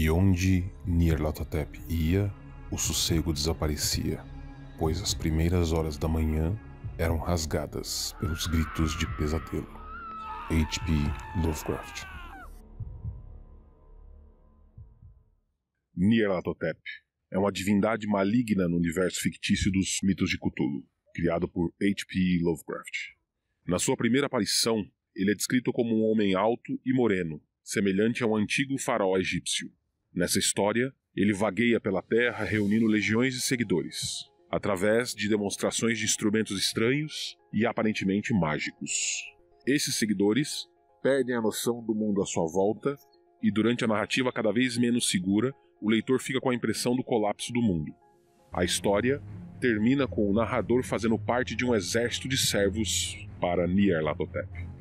E onde Nyarlathotep ia, o sossego desaparecia, pois as primeiras horas da manhã eram rasgadas pelos gritos de pesadelo. H.P. Lovecraft. Nyarlathotep é uma divindade maligna no universo fictício dos mitos de Cthulhu, criado por H.P. Lovecraft. Na sua primeira aparição, ele é descrito como um homem alto e moreno, semelhante a um antigo faraó egípcio. Nessa história, ele vagueia pela terra reunindo legiões de seguidores, através de demonstrações de instrumentos estranhos e aparentemente mágicos. Esses seguidores perdem a noção do mundo à sua volta e, durante a narrativa cada vez menos segura, o leitor fica com a impressão do colapso do mundo. A história termina com o narrador fazendo parte de um exército de servos para Nyarlathotep.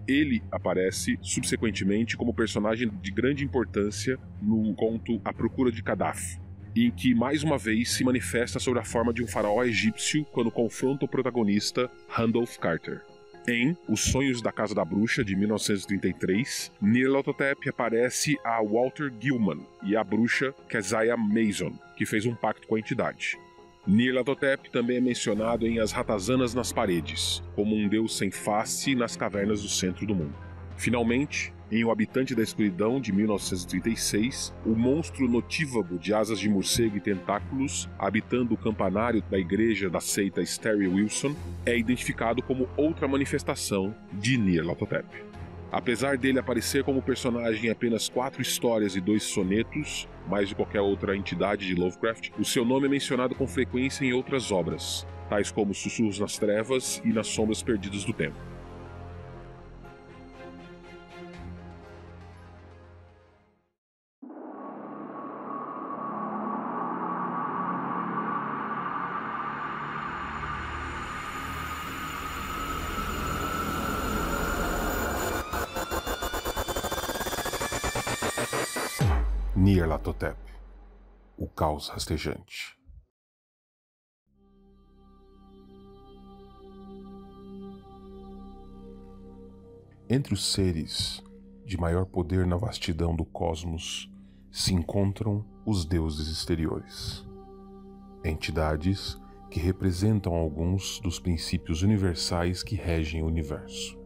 Ele aparece subsequentemente como personagem de grande importância no conto A Procura de Kadaf, em que mais uma vez se manifesta sob a forma de um faraó egípcio quando confronta o protagonista Randolph Carter. Em Os Sonhos da Casa da Bruxa, de 1933, Nyarlathotep aparece a Walter Gilman e a bruxa Keziah Mason, que fez um pacto com a entidade. Nyarlathotep também é mencionado em As Ratazanas nas Paredes, como um deus sem face nas cavernas do centro do mundo. Finalmente, em O Habitante da Escuridão, de 1936, o monstro notívago de asas de morcego e tentáculos, habitando o campanário da igreja da seita Sterry Wilson, é identificado como outra manifestação de Nyarlathotep. Apesar dele aparecer como personagem em apenas 4 histórias e 2 sonetos, mais de qualquer outra entidade de Lovecraft, o seu nome é mencionado com frequência em outras obras, tais como Sussurros nas Trevas e Nas Sombras Perdidas do Tempo. Nyarlathotep, o caos rastejante. Entre os seres de maior poder na vastidão do cosmos se encontram os deuses exteriores, entidades que representam alguns dos princípios universais que regem o universo.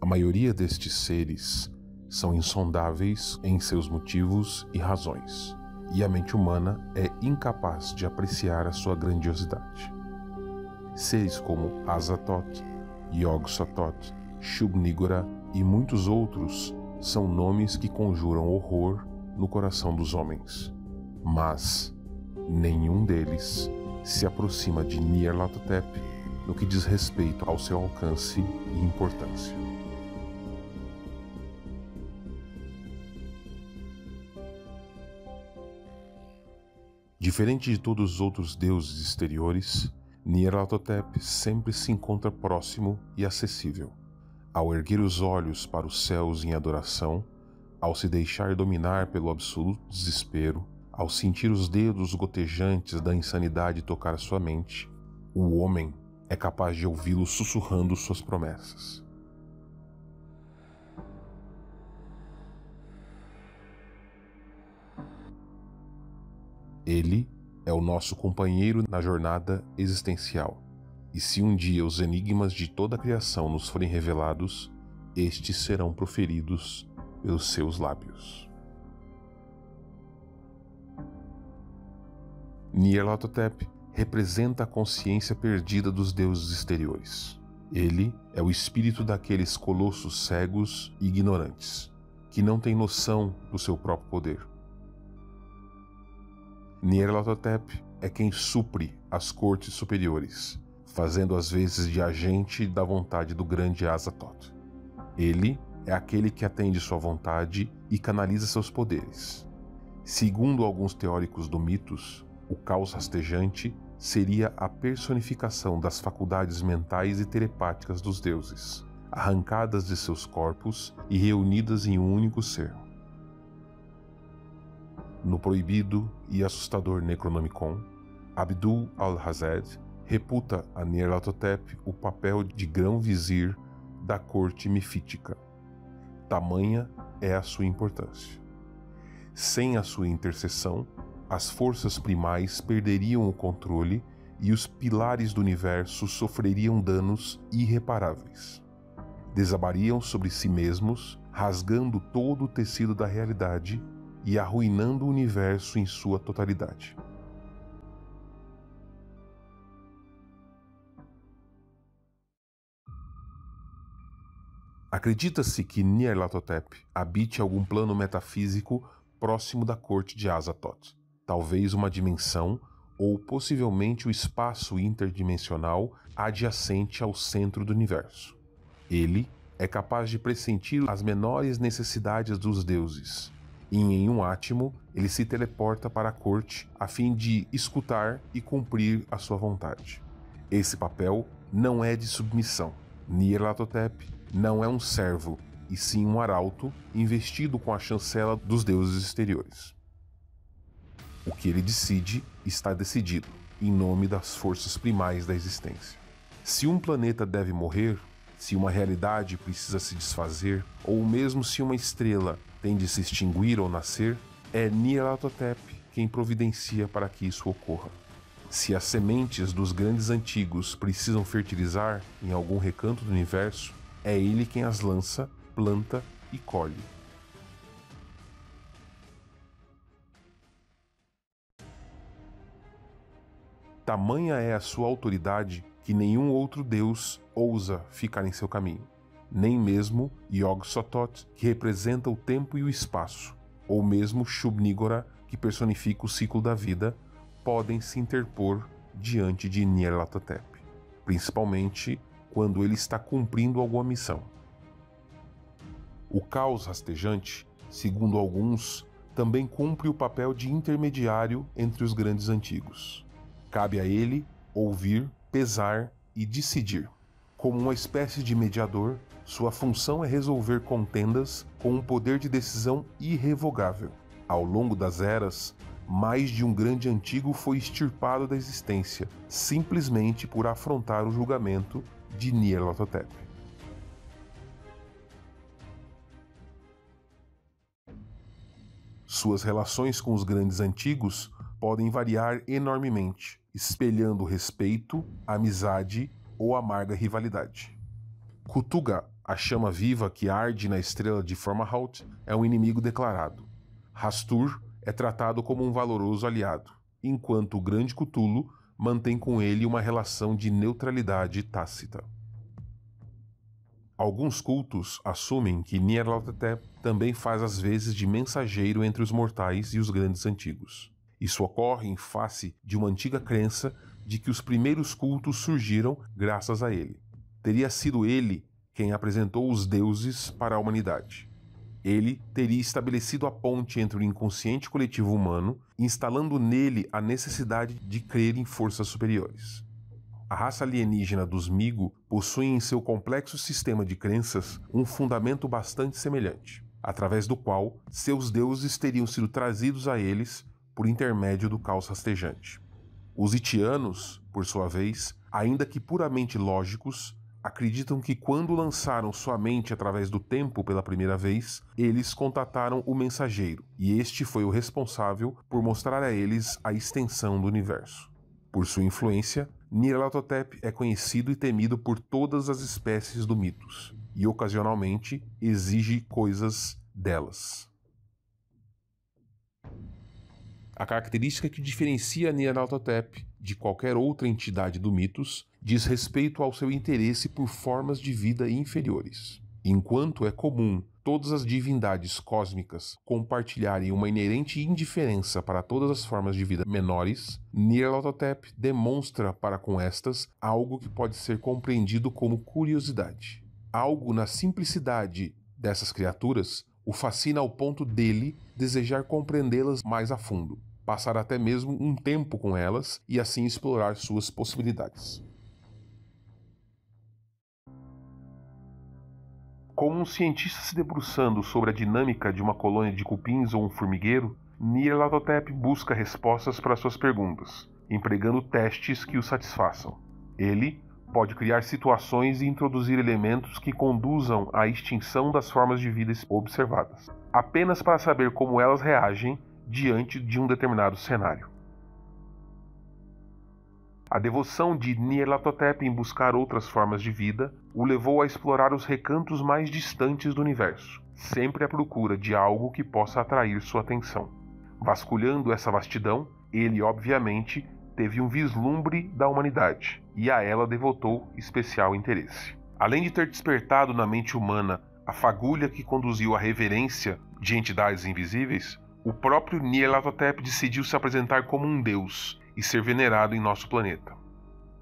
A maioria destes seres são insondáveis em seus motivos e razões, e a mente humana é incapaz de apreciar a sua grandiosidade. Seres como Azathoth, Yog-Sothoth, Shub-Niggurath e muitos outros são nomes que conjuram horror no coração dos homens, mas nenhum deles se aproxima de Nyarlathotep no que diz respeito ao seu alcance e importância. Diferente de todos os outros deuses exteriores, Nyarlathotep sempre se encontra próximo e acessível. Ao erguer os olhos para os céus em adoração, ao se deixar dominar pelo absoluto desespero, ao sentir os dedos gotejantes da insanidade tocar sua mente, o homem é capaz de ouvi-lo sussurrando suas promessas. Ele é o nosso companheiro na jornada existencial, e se um dia os enigmas de toda a criação nos forem revelados, estes serão proferidos pelos seus lábios. Nyarlathotep representa a consciência perdida dos deuses exteriores. Ele é o espírito daqueles colossos cegos e ignorantes, que não têm noção do seu próprio poder. Nyarlathotep é quem supre as cortes superiores, fazendo às vezes de agente da vontade do grande Azathoth. Ele é aquele que atende sua vontade e canaliza seus poderes. Segundo alguns teóricos do mitos, o caos rastejante seria a personificação das faculdades mentais e telepáticas dos deuses, arrancadas de seus corpos e reunidas em um único ser. No proibido e assustador Necronomicon, Abdul al-Hazed reputa a Nyarlathotep o papel de grão-vizir da corte mefítica. Tamanha é a sua importância. Sem a sua intercessão, as forças primais perderiam o controle e os pilares do universo sofreriam danos irreparáveis. Desabariam sobre si mesmos, rasgando todo o tecido da realidade e arruinando o universo em sua totalidade. Acredita-se que Nyarlathotep habite algum plano metafísico próximo da corte de Azathoth, talvez uma dimensão ou possivelmente o espaço interdimensional adjacente ao centro do universo. Ele é capaz de pressentir as menores necessidades dos deuses, e em um átimo ele se teleporta para a corte a fim de escutar e cumprir a sua vontade. Esse papel não é de submissão. Nyarlathotep não é um servo, e sim um arauto investido com a chancela dos deuses exteriores. O que ele decide está decidido, em nome das forças primais da existência. Se um planeta deve morrer, se uma realidade precisa se desfazer, ou mesmo se uma estrela tem de se extinguir ou nascer, é Nyarlathotep quem providencia para que isso ocorra. Se as sementes dos grandes antigos precisam fertilizar em algum recanto do universo, é ele quem as lança, planta e colhe. Tamanha é a sua autoridade que nenhum outro deus ousa ficar em seu caminho. Nem mesmo Yog-Sothoth, que representa o tempo e o espaço, ou mesmo Shub-Niggurath, que personifica o ciclo da vida, podem se interpor diante de Nyarlathotep, principalmente quando ele está cumprindo alguma missão. O caos rastejante, segundo alguns, também cumpre o papel de intermediário entre os grandes antigos. Cabe a ele ouvir, pesar e decidir. Como uma espécie de mediador, sua função é resolver contendas com um poder de decisão irrevogável. Ao longo das eras, mais de um grande antigo foi extirpado da existência, simplesmente por afrontar o julgamento de Nyarlathotep. Suas relações com os grandes antigos podem variar enormemente, espelhando respeito, amizade ou amarga rivalidade. Kutuga, a chama viva que arde na estrela de Fomalhaut, é um inimigo declarado. Hastur é tratado como um valoroso aliado, enquanto o grande Cthulhu mantém com ele uma relação de neutralidade tácita. Alguns cultos assumem que Nyarlathotep também faz as vezes de mensageiro entre os mortais e os grandes antigos. Isso ocorre em face de uma antiga crença de que os primeiros cultos surgiram graças a ele. Teria sido ele quem apresentou os deuses para a humanidade. Ele teria estabelecido a ponte entre o inconsciente coletivo humano, instalando nele a necessidade de crer em forças superiores. A raça alienígena dos Migo possui em seu complexo sistema de crenças um fundamento bastante semelhante, através do qual seus deuses teriam sido trazidos a eles por intermédio do caos rastejante. Os Itianos, por sua vez, ainda que puramente lógicos, acreditam que quando lançaram sua mente através do tempo pela primeira vez, eles contataram o mensageiro, e este foi o responsável por mostrar a eles a extensão do universo. Por sua influência, Nyarlathotep é conhecido e temido por todas as espécies do mitos, e ocasionalmente exige coisas delas. A característica que diferencia Nyarlathotep de qualquer outra entidade do mitos diz respeito ao seu interesse por formas de vida inferiores. Enquanto é comum todas as divindades cósmicas compartilharem uma inerente indiferença para todas as formas de vida menores, Nyarlathotep demonstra para com estas algo que pode ser compreendido como curiosidade. Algo na simplicidade dessas criaturas o fascina ao ponto dele desejar compreendê-las mais a fundo, passar até mesmo um tempo com elas e assim explorar suas possibilidades. Como um cientista se debruçando sobre a dinâmica de uma colônia de cupins ou um formigueiro, Nyarlathotep busca respostas para suas perguntas, empregando testes que o satisfaçam. Ele pode criar situações e introduzir elementos que conduzam à extinção das formas de vida observadas. apenas para saber como elas reagem diante de um determinado cenário. A devoção de Nyarlathotep em buscar outras formas de vida o levou a explorar os recantos mais distantes do universo, sempre à procura de algo que possa atrair sua atenção. Vasculhando essa vastidão, ele, obviamente, teve um vislumbre da humanidade e a ela devotou especial interesse. Além de ter despertado na mente humana a fagulha que conduziu à reverência de entidades invisíveis, o próprio Nyarlathotep decidiu se apresentar como um deus e ser venerado em nosso planeta.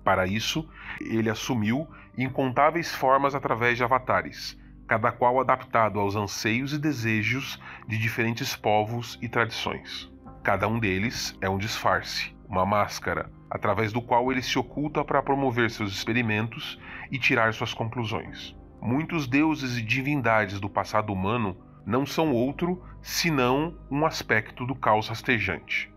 Para isso, ele assumiu incontáveis formas através de avatares, cada qual adaptado aos anseios e desejos de diferentes povos e tradições. Cada um deles é um disfarce, uma máscara, através do qual ele se oculta para promover seus experimentos e tirar suas conclusões. Muitos deuses e divindades do passado humano não são outro senão um aspecto do caos rastejante.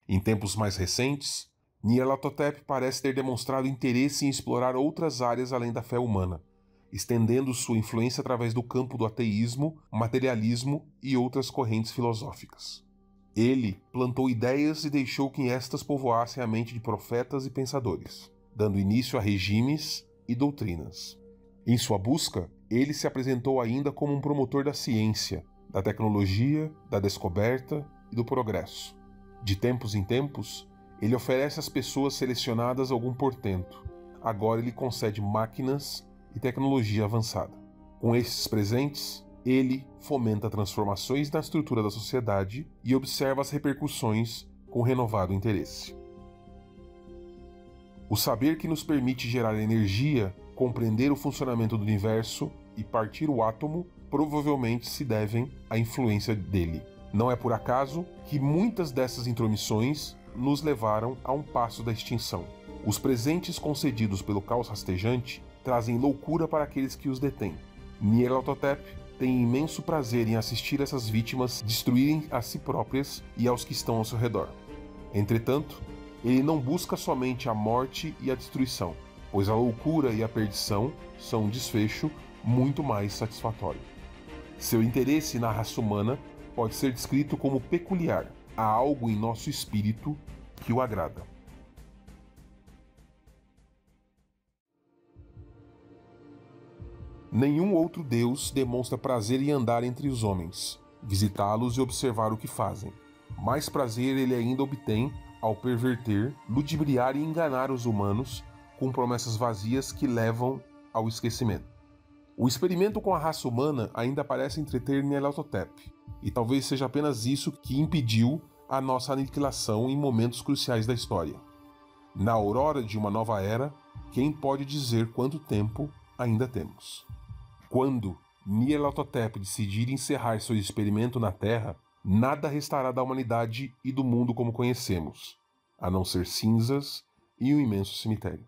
Em tempos mais recentes, Nyarlathotep parece ter demonstrado interesse em explorar outras áreas além da fé humana, estendendo sua influência através do campo do ateísmo, materialismo e outras correntes filosóficas. Ele plantou ideias e deixou que estas povoassem a mente de profetas e pensadores, dando início a regimes e doutrinas. Em sua busca, ele se apresentou ainda como um promotor da ciência, da tecnologia, da descoberta e do progresso. De tempos em tempos, ele oferece às pessoas selecionadas algum portento. Agora ele concede máquinas e tecnologia avançada. Com esses presentes, ele fomenta transformações na estrutura da sociedade e observa as repercussões com renovado interesse. O saber que nos permite gerar energia, compreender o funcionamento do universo e partir o átomo provavelmente se devem à influência dele. Não é por acaso que muitas dessas intromissões nos levaram a um passo da extinção. Os presentes concedidos pelo caos rastejante trazem loucura para aqueles que os detêm. Nyarlathotep tem imenso prazer em assistir essas vítimas destruírem a si próprias e aos que estão ao seu redor. Entretanto, ele não busca somente a morte e a destruição, pois a loucura e a perdição são um desfecho muito mais satisfatório. Seu interesse na raça humana pode ser descrito como peculiar. Há algo em nosso espírito que o agrada. Nenhum outro Deus demonstra prazer em andar entre os homens, visitá-los e observar o que fazem. Mais prazer ele ainda obtém ao perverter, ludibriar e enganar os humanos com promessas vazias que levam ao esquecimento. O experimento com a raça humana ainda parece entreter Nyarlathotep, e talvez seja apenas isso que impediu a nossa aniquilação em momentos cruciais da história. Na aurora de uma nova era, quem pode dizer quanto tempo ainda temos? Quando Nyarlathotep decidir encerrar seu experimento na Terra, nada restará da humanidade e do mundo como conhecemos, a não ser cinzas e um imenso cemitério.